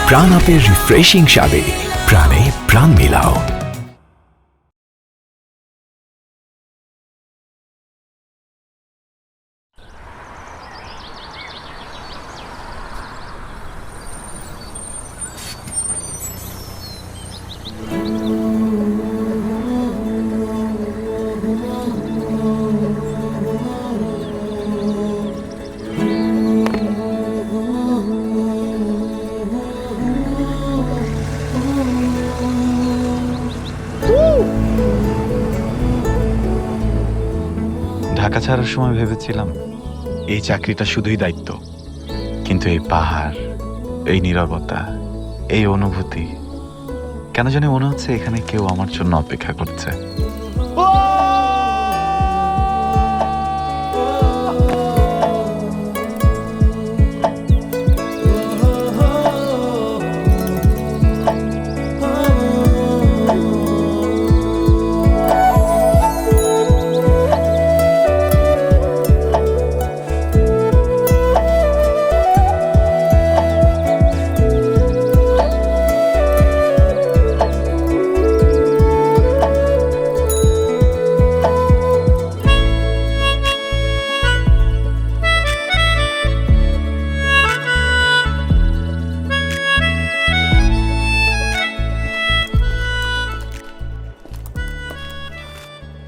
প্রাণ আপের রিফ্রেশিং স্বাদে প্রাণে প্রাণ মিলাও। ঢাকা ছাড়ার সময় ভেবেছিলাম এই চাকরিটা শুধুই দায়িত্ব, কিন্তু এই পাহাড়, এই নীরবতা, এই অনুভূতি, কেন জানি মনে হচ্ছে এখানে কেউ আমার জন্য অপেক্ষা করছে।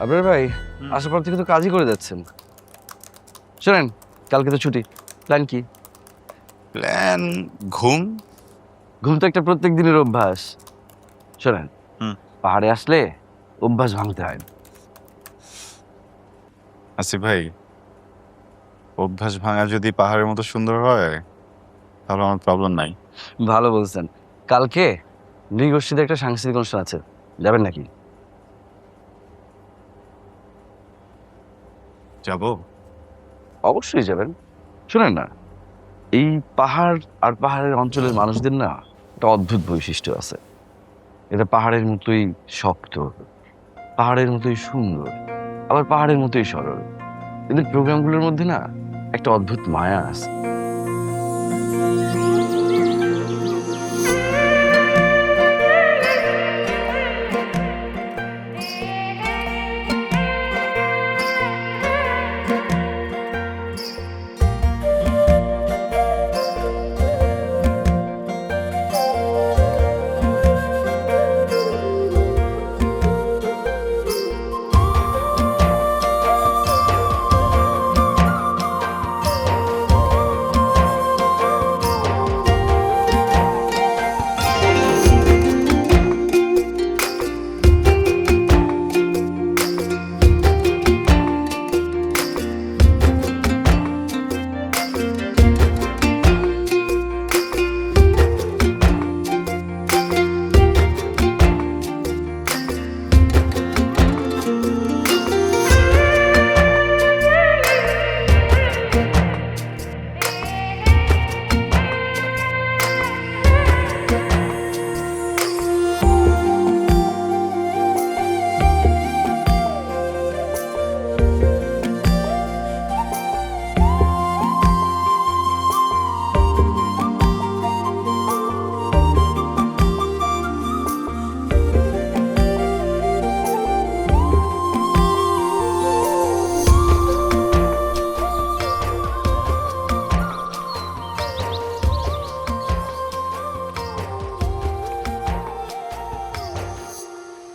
আপনার ভাই আসার পর থেকে তো কাজই করে যাচ্ছেন। শোনেন, কালকে তো ছুটি, প্ল্যান কি? প্ল্যান ঘুম। ঘুম তো একটা প্রত্যেক দিনের অভ্যাস। শোনেন, পাহাড়ে আসলে অভ্যাস ভাঙতে হয় না। আসিফ ভাই, অভ্যাস ভাঙা যদি পাহাড়ের মতো সুন্দর হয় তাহলে আমার প্রবলেম নাই। ভালো বলছেন। কালকে নৃগোষ্ঠীতে একটা সাংস্কৃতিক অনুষ্ঠান আছে, যাবেন নাকি? যাব। অবশ্যই যাবেন। শোনেন না, এই পাহাড় আর পাহাড়ের অঞ্চলের মানুষদের না একটা অদ্ভুত বৈশিষ্ট্য আছে। এটা পাহাড়ের মতোই শক্ত, পাহাড়ের মতোই সুন্দর, আবার পাহাড়ের মতোই সরল। এদের প্রোগ্রামগুলোর মধ্যে না একটা অদ্ভুত মায়া আছে।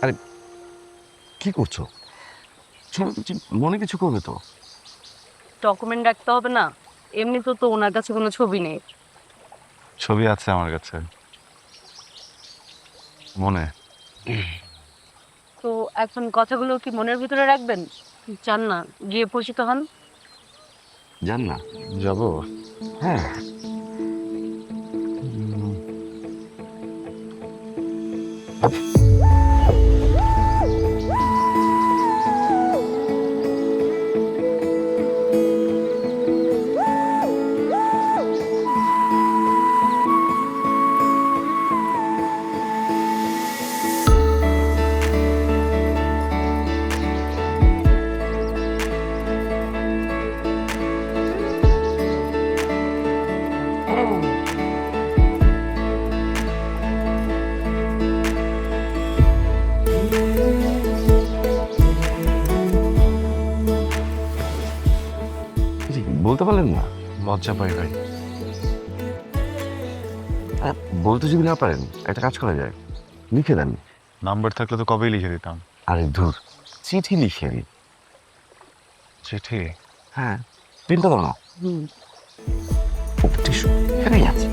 আরে কি করছো? মনে কিছু করবে তো? ডকুমেন্ট রাখতে হবে না? এমনি তো ওনার কাছে কোনো ছবি নেই। ছবি আছে আমার কাছে, মনে। তো এখন কথাগুলো কি মনের ভিতরে রাখবেন? চান না গিয়ে পরিচিত হন? জান না, যাব। হ্যাঁ। জি বলতে পারলেন না? লজ্জা পাই ভাই। বলতে যদি না পারেন একটা কাজ করা যায়, লিখে দেন। নাম্বার থাকলে তো কবেই লিখে দিতাম। আরে ধুর, চিঠি লিখে দিন। চিঠি? হ্যাঁ, তিনটা দাও না। টিস্যু এখানেই আছে।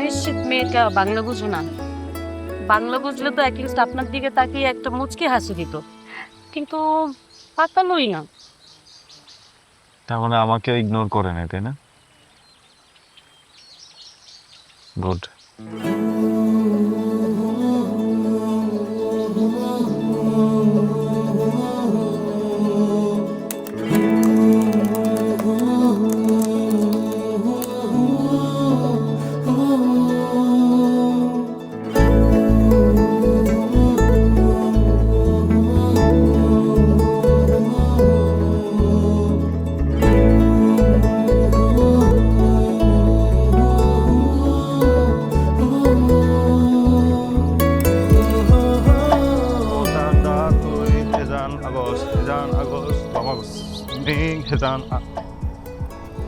নিশ্চিত মেয়েটা বাংলা বুঝো না। বাংলা বুঝলে তো অ্যাটলিস্ট আপনার দিকে তাকিয়ে একটা মুচকি হাসি দিত, কিন্তু পাতালোই না। তার মানে আমাকে ইগনোর করে না, তাই না? গুড।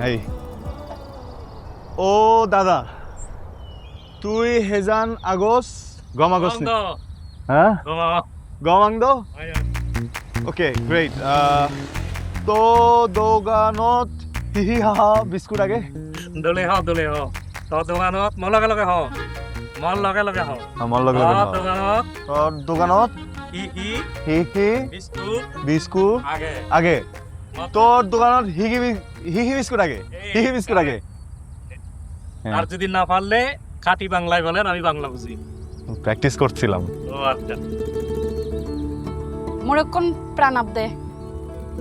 এই ও দাদা, তুই হেজান আগস গম আগস হ্যাঁ গমাংদ। Okay great. তো দোকানত হিহি হাহা বিস্কুট আগে দলে হ তো দোকানত মোৰ লগে লগে হ মোৰ লগে লগে হ আমার লগে দোকানত তোর দোকানত হি হি হিহি বিস্কুট বিস্কুট আগে আগে। তোর দোকানত হিহি বিস্কুট আগে, হিহি বিস্কুট আগে। আর যদি না পারলে খাঁটি বাংলায় বলেন, আমি বাংলা বুঝি। প্র্যাকটিস করছিলাম। ও আচ্ছা। মোরক্ষণ প্রাণাব দে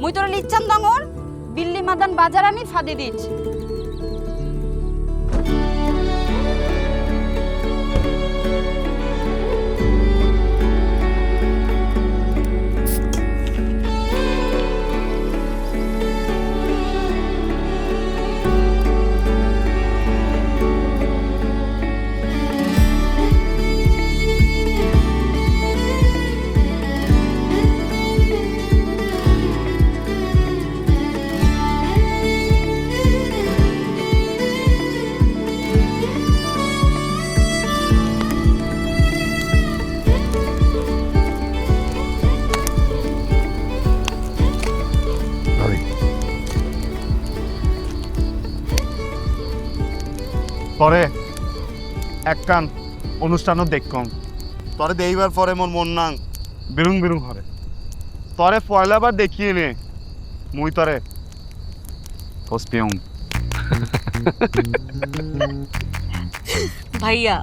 মুই তোর লিচ্ছান দঙর বিল্লি মাদান বাজার আনি ফাদি দিচ্ছ। পরে একখান অনুষ্ঠানও দেখকম তরে দেইবার পরে মোর মন নাং বিরুং বিরুং হরে। তরে পয়লাবার দেখিয়ে নে মুই তরে পস্পিয়ং। ভাইয়া,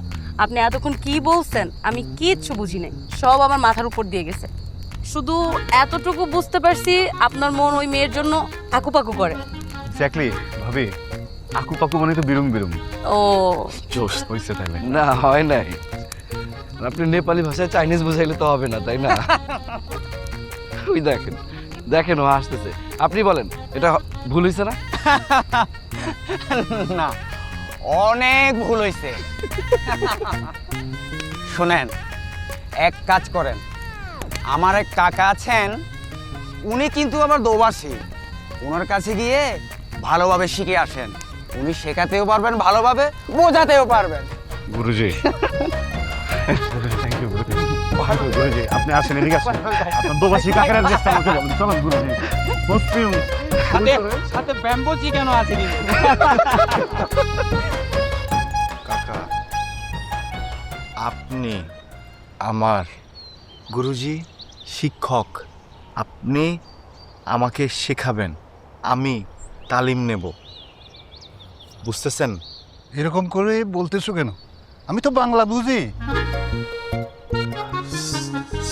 আপনি এতক্ষণ কি বলছেন আমি কিচ্ছু বুঝি নাই, সব আমার মাথার উপর দিয়ে গেছে। শুধু এতটুকু বুঝতে পারছি আপনার মন ওই মেয়ের জন্য আকুপাকু করে। এক্স্যাক্টলি ভাবি, আকু পাকু মানে তো বিরুং বিরুং। ও জোশ হইছে তাহলে। না হয় নাই, আপনি নেপালি ভাষায় চাইনিজ বোঝাইলে তো হবে না, তাই না? ওই দেখেন দেখেন ও হাসতেছে। আপনি বলেন এটা ভুল হয়েছে না? না, অনেক ভুল হয়েছে। শোনেন, এক কাজ করেন, আমার এক কাকা আছেন, উনি কিন্তু আবার দোবাসী। ওনার কাছে গিয়ে ভালোভাবে শিখে আসেন, উনি শেখাতেও পারবেন ভালোভাবে, বোঝাতেও পারবেন। গুরুজি। থ্যাংক ইউ গুরুজি। গুরুজি আপনি আসেন এদিকে আসেন আপনার দোবাসী কাকের অ্যাড্রেসটা আমাকে বলেন চলুন গুরুজি মুসলিম সাথে সাথে ব্যাম্বো চিকেনও আছে কিন্তু। কাকা আপনি আমার গুরুজি শিক্ষক আপনি আমাকে শেখাবেন আমি তালিম নেব বুঝতেছেন এরকম করে বলতেছো কেন? আমি তো বাংলা বুঝি।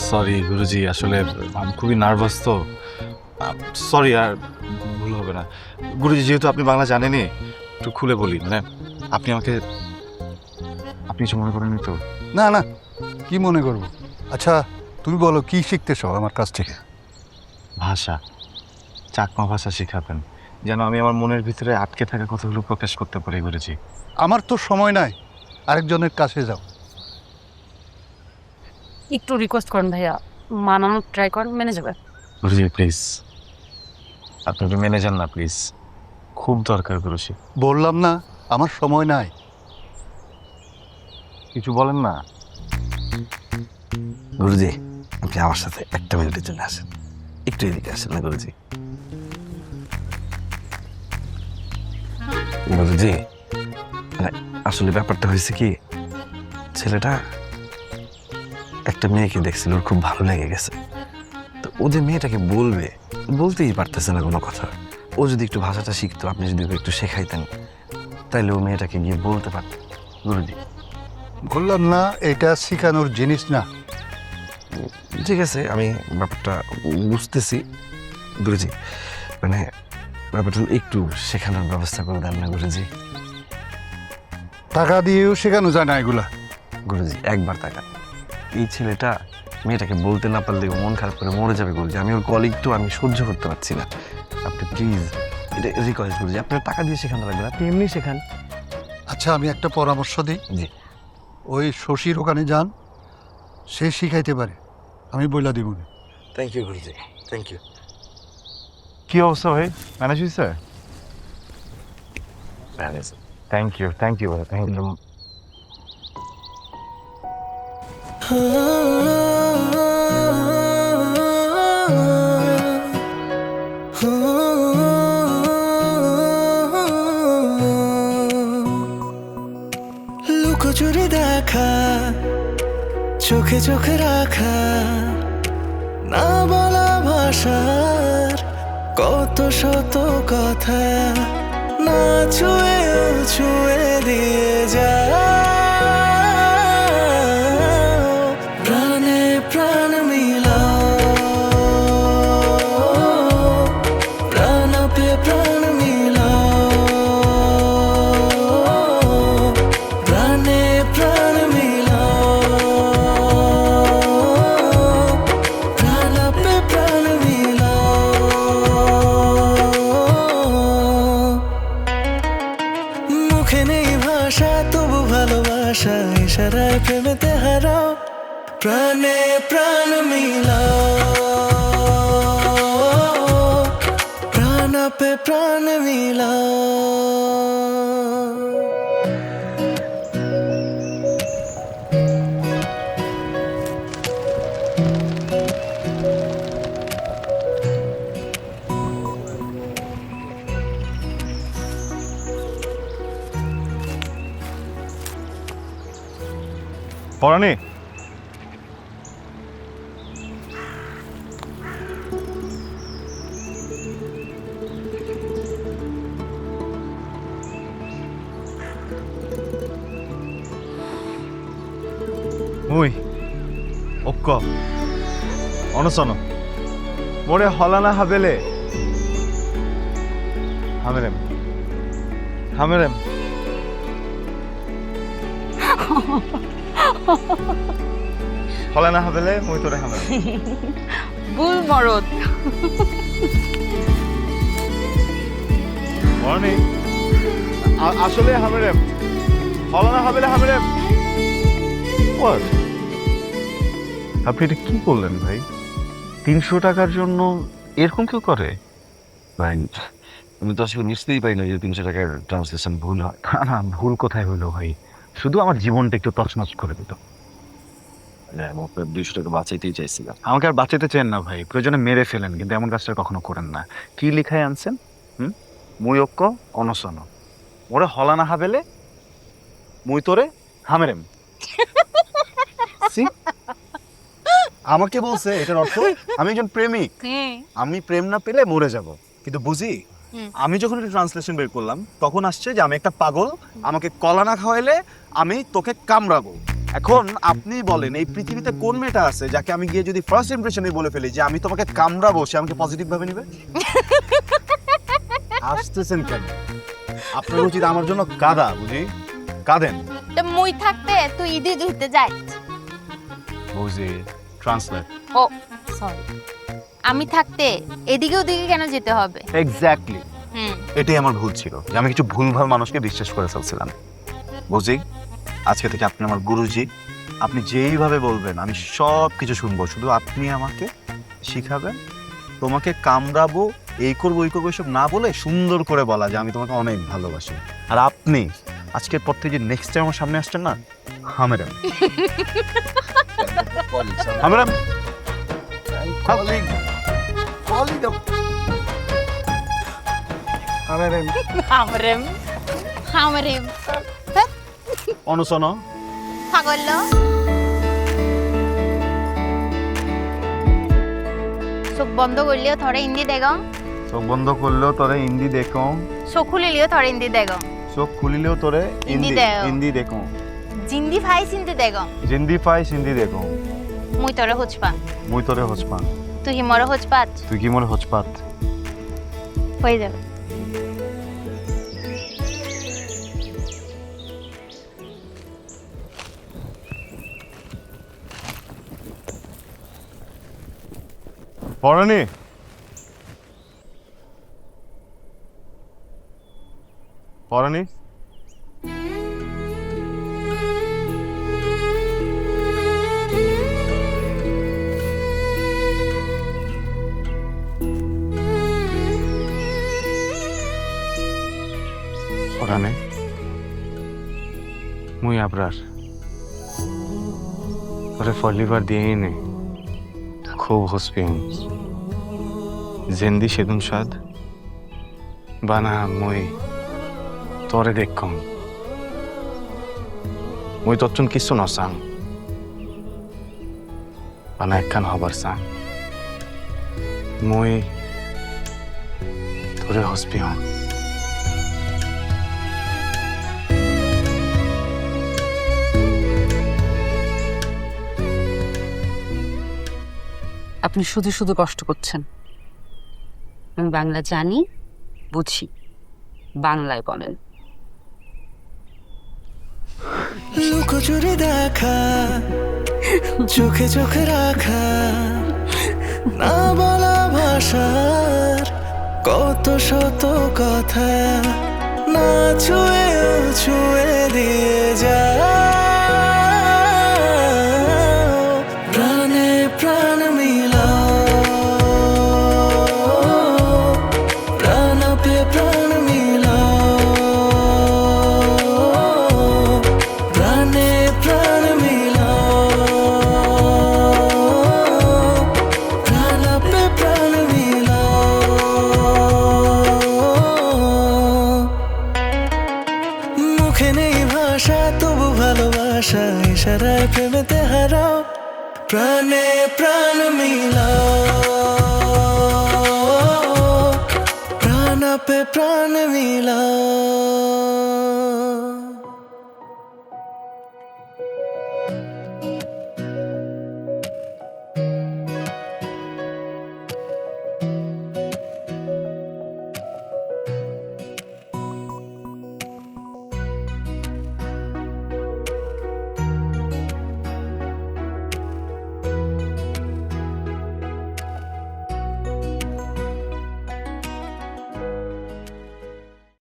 সরি গুরুজি, আসলে আমি খুবই নার্ভাস তো। সরি, আর ভুল হবে না গুরুজি। যেহেতু আপনি বাংলা জানেনই, একটু খুলে বলি। মানে আপনি আমাকে, আপনি কিছু মনে করেননি তো? না না, কি মনে করবো? আচ্ছা তুমি বলো কি শিখতেছো আমার কাছ থেকে? ভাষা, চাকমা ভাষা শেখাবেন, যেন আমি আমার মনের ভিতরে আটকে থাকা কথাগুলো প্রকাশ করতে পারি গুরুজি। আমার তো সময় নাই, আরেকজনের কাছে যাও। একটু রিকোয়েস্ট করেন ভাইয়া, মানানোর ট্রাই করেন, মেনে যাবে। গুরুজি প্লিজ, আপনি একটু মেনে যান না প্লিজ, খুব দরকার গুরুজি। বললাম না আমার সময় নাই। কিছু বলেন না। গুরুজি আপনি আমার সাথে একটা মিনিটের জন্য আসেন, একটু এদিকে আসেন না গুরুজি। গুরুজি মানে আসলে ব্যাপারটা হয়েছে কি, ছেলেটা একটা মেয়েকে দেখছিল, ওর খুব ভালো লেগে গেছে। তো ও যে মেয়েটাকে বলবে, বলতেই পারতেছে না কোনো কথা। ও যদি একটু ভাষাটা শিখতো, আপনি যদি ওকে একটু শেখাইতেন, তাইলে ও মেয়েটাকে গিয়ে বলতে পারত। গুরুজি বললাম না এটা শিখানোর জিনিস না। ঠিক আছে, আমি ব্যাপারটা বুঝতেছি গুরুজি, মানে ব্যাপারটা একটু শেখানোর ব্যবস্থা করে দেন না গুরুজি। টাকা দিয়েও শেখানো যায় না এগুলা। গুরুজি একবার টাকা, এই ছেলেটা মেয়েটাকে বলতে না পারলে ও মন খারাপ করে মরে যাবে গুরুজি। আমি ওর কলিগ তো, আমি সহ্য করতে পারছি না। আপনি প্লিজ, এটা রিকোয়েস্ট গুরুজি, আপনার টাকা দিয়ে শেখানো লাগবে না, আপনি এমনি শেখান। আচ্ছা আমি একটা পরামর্শ দিই, জি। ওই শশীর ওখানে যান, সে শিখাইতে পারে, আমি বইলা দিব। Thank you Guruji, thank you. কি অবস্থা ভাই, ম্যানেজ হয়েছে? থ্যাংক ইউ, থ্যাংক ইউ ভাই, থ্যাংক ইউ। লুকোচুরি দেখা, চোখে চোখে রাখা, না বলা ভাষার কত শত কথা, না ছুঁয়েও ছুঁয়ে দিয়ে যা। প্রাণে প্রাণ মিলাও, প্রাণে প্রাণ মিলাও, প্রাণে প্রাণ মিলাও, প্রাণে প্রাণ মিলাও। মুখে নেই ভাষা তবু ভালোবাসা, ইশারায় প্রেমেতে হারাও। প্রাণে প্রাণ মিলাও, প্রাণে প্রাণ মিলাও। পরানি মুই অক্ক অনসন মোরে হলানা হাবেলে হামেরেম হামেরেম। হলানা হাবেলে মুই তোরে হামেরেম। ভুল মরদ। পরানি আসলে হামেরেম, হলানা হাবেলে হামেরেম। What? আপনি এটা কি করলেন ভাই? 300 টাকার জন্য এরকম কেউ করে? ভাই আমি তো আসলে নিশ্চয়ই পাই না যে 300 টাকার ট্রান্সলেশন ভুল হয়। না না, ভুল কোথায় হলো ভাই, শুধু আমার জীবনটা একটু তছনছ করে দিত। আপনার 200 টাকা বাঁচাইতেই চাইছিলাম। আমাকে আর বাঁচাতে চেন না ভাই, প্রয়োজনে মেরে ফেলেন, কিন্তু এমন কাজটা কখনো করেন না। কি লিখায় আনছেন? মুই ঐক্য অনশন, ওরে হলানা হাবেলে মুই তোরে হামেরেম। আমাকে বলছে এটার অর্থ আমি একজন প্রেমিক, আমি প্রেম না পেলে মরে যাব। কিন্তু বুঝি আমি যখন এটা ট্রান্সলেশন বের করলাম তখন আসছে যে আমি একটা পাগল, আমাকে কলা না খাওয়াইলে আমি তোকে কামড়াবো। এখন আপনি বলেন এই পৃথিবীতে কোন মেয়েটা আছে যাকে আমি গিয়ে যদি ফার্স্ট ইমপ্রেশনে বলে ফেলি যে আমি তোমাকে কামড়াবো, সে আমাকে পজিটিভ ভাবে নিবে? আসতেছেন কেন? আপনার উচিত আমার জন্য কাঁদা, বুঝি কাঁদেন। তো মুই থাকতে তুই ঈদে ধুইতে যাই। বুঝি ট্রান্সলেট। ও সরি, আমি থাকতে এদিকে ওদিকে কেন যেতে হবে? এক্স্যাক্টলি, এটাই আমার ভুল ছিল যে আমি কিছু ভুলভাল মানুষকে বিশ্বাস করে ফেলছিলাম। বুঝি আজকে থেকে আপনি আমার গুরুজি, আপনি যেইভাবে বলবেন আমি সব কিছু শুনবো, শুধু আপনি আমাকে শিখাবেন। তোমাকে কামড়াবো, এই করবো ওই করবো এসব না বলে সুন্দর করে বলা যে আমি তোমাকে অনেক ভালোবাসি। আর আপনি আজকের পর থেকে যে নেক্সট টাইম আমার সামনে আসছেন না, হামেরাম হামেরাম হামরেম হামরেম অনুসন পাগল। চোখ বন্ধ করলেও থরে হিন্দি দেখ, চোখ বন্ধ করলেও তোরে হিন্দি দেখো, চোখ খুলিলেও থরে হিন্দি দেখ, চোখ খুলিলেও তোরে হিন্দি দেখো। হিন্দি দেখো, জিন্দি ফাই চিনতে দেখ, জিন্দি পাই হিন্দি দেখো, মুই তরে হোচপা, মুই তোরে হসপান, তুই কি মরে হোচপাত তুই কি মোর হসপাত। হয়ে যাবে। পড়ানি পড়ানি ওখানে মুই আবরার ওরে ফলিবার দিয়েই নেই, খুব হসপিং জেন্দি সেদুন সাদ বানা মুই তোরে দেখম, মুই তচ্চুন কিছু নসাং বানা একখান হবার সাং, মুই তোরে হসপিং। আপনি শুধু শুধু কষ্ট করছেন। আমি বাংলা জানি, বুঝি, বাংলায় বলেন। লুকোচুরি দেখা, চোখে চোখে রাখা, না বলা ভাষার কত শত কথা, না ছুঁয়েও ছুঁয়ে দিয়ে যা। প্রাণে প্রাণ মিলাও, প্রাণ পে প্রাণ মিলাও, প্রাণে প্রাণ মিলাও, প্রাণ পে প্রাণ মিলাও। মুখে নেই ভাষা তবু ভালোবাসা, ইশারায় প্রেমেতে হারাও। প্রাণে প্রাণ মিলাও, প্রাণ পে প্রাণ মিলাও।